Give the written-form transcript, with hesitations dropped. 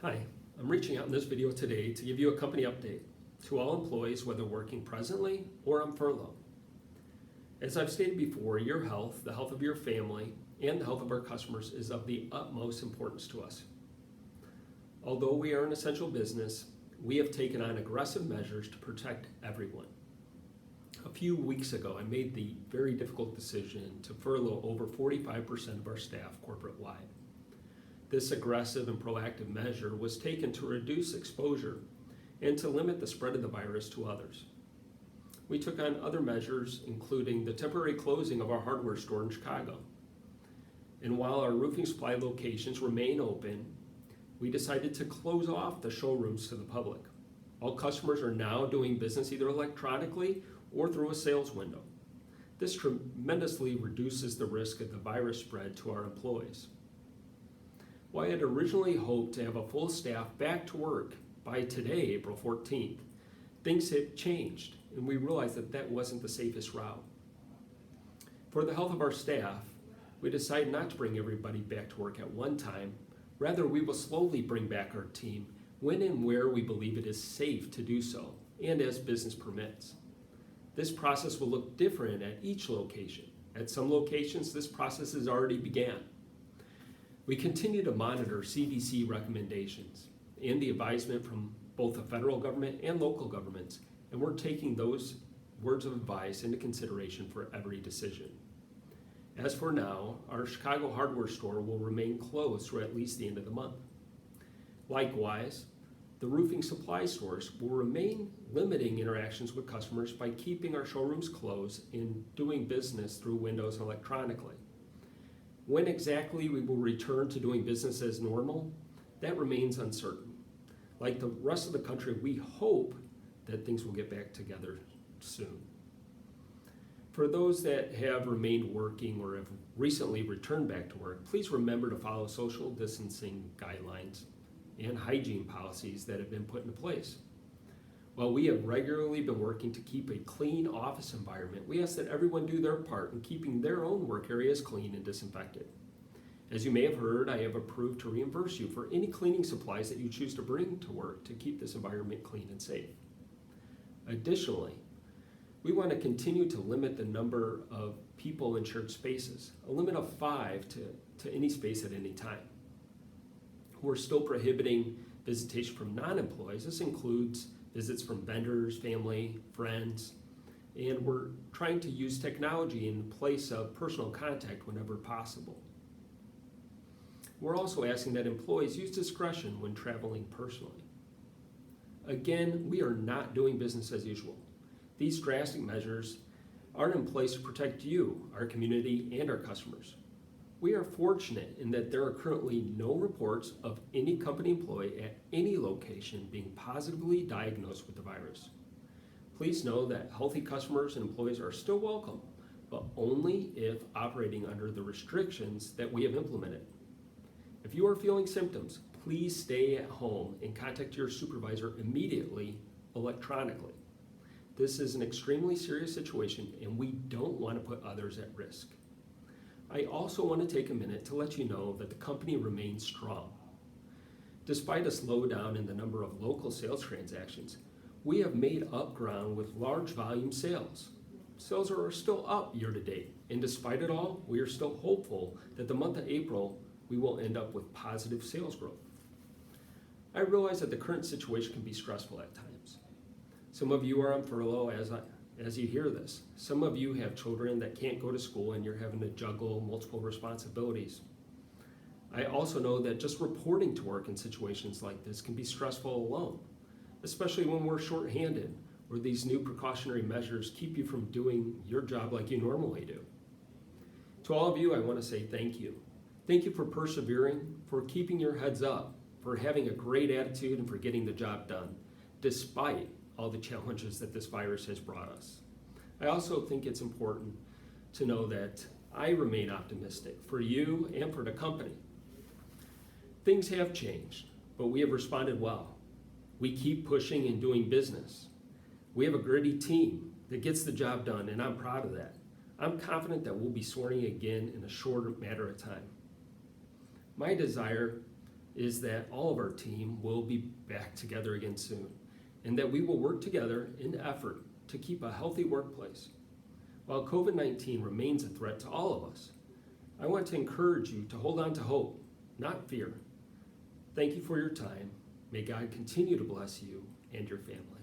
Hi, I'm reaching out in this video today to give you a company update to all employees, whether working presently or on furlough. As I've stated before, your health, the health of your family, and the health of our customers is of the utmost importance to us. Although we are an essential business, we have taken on aggressive measures to protect everyone. A few weeks ago, I made the very difficult decision to furlough over 45% of our staff corporate-wide. This aggressive and proactive measure was taken to reduce exposure and to limit the spread of the virus to others. We took on other measures, including the temporary closing of our hardware store in Chicago. And while our roofing supply locations remain open, we decided to close off the showrooms to the public. All customers are now doing business either electronically or through a sales window. This tremendously reduces the risk of the virus spread to our employees. While I had originally hoped to have a full staff back to work by today, April 14th, things have changed, and we realized that that wasn't the safest route. For the health of our staff, we decided not to bring everybody back to work at one time. Rather, we will slowly bring back our team when and where we believe it is safe to do so, and as business permits. This process will look different at each location. At some locations, this process has already began. We continue to monitor CDC recommendations and the advisement from both the federal government and local governments, and we're taking those words of advice into consideration for every decision. As for now, our Chicago hardware store will remain closed through at least the end of the month. Likewise, the roofing supply stores will remain limiting interactions with customers by keeping our showrooms closed and doing business through windows and electronically. When exactly we will return to doing business as normal, that remains uncertain. Like the rest of the country, we hope that things will get back together soon. For those that have remained working or have recently returned back to work, please remember to follow social distancing guidelines and hygiene policies that have been put into place. While we have regularly been working to keep a clean office environment, we ask that everyone do their part in keeping their own work areas clean and disinfected. As you may have heard, I have approved to reimburse you for any cleaning supplies that you choose to bring to work to keep this environment clean and safe. Additionally, we want to continue to limit the number of people in shared spaces, a limit of 5 to any space at any time. We're still prohibiting visitation from non-employees. This includes visits from vendors, family, friends, and we're trying to use technology in place of personal contact whenever possible. We're also asking that employees use discretion when traveling personally. Again, we are not doing business as usual. These drastic measures are in place to protect you, our community, and our customers. We are fortunate in that there are currently no reports of any company employee at any location being positively diagnosed with the virus. Please know that healthy customers and employees are still welcome, but only if operating under the restrictions that we have implemented. If you are feeling symptoms, please stay at home and contact your supervisor immediately electronically. This is an extremely serious situation, and we don't want to put others at risk. I also want to take a minute to let you know that the company remains strong. Despite a slowdown in the number of local sales transactions, we have made up ground with large volume sales. Sales are still up year to date, and despite it all, we are still hopeful that the month of April we will end up with positive sales growth. I realize that the current situation can be stressful at times. Some of you are on furlough as you hear this. Some of you have children that can't go to school and you're having to juggle multiple responsibilities. I also know that just reporting to work in situations like this can be stressful alone, especially when we're shorthanded or these new precautionary measures keep you from doing your job like you normally do. To all of you, I want to say thank you. Thank you for persevering, for keeping your heads up, for having a great attitude, and for getting the job done, despite all the challenges that this virus has brought us. I also think it's important to know that I remain optimistic for you and for the company. Things have changed, but we have responded well. We keep pushing and doing business. We have a gritty team that gets the job done, and I'm proud of that. I'm confident that we'll be soaring again in a shorter matter of time. My desire is that all of our team will be back together again soon, and that we will work together in effort to keep a healthy workplace. While COVID-19 remains a threat to all of us, I want to encourage you to hold on to hope, not fear. Thank you for your time. May God continue to bless you and your family.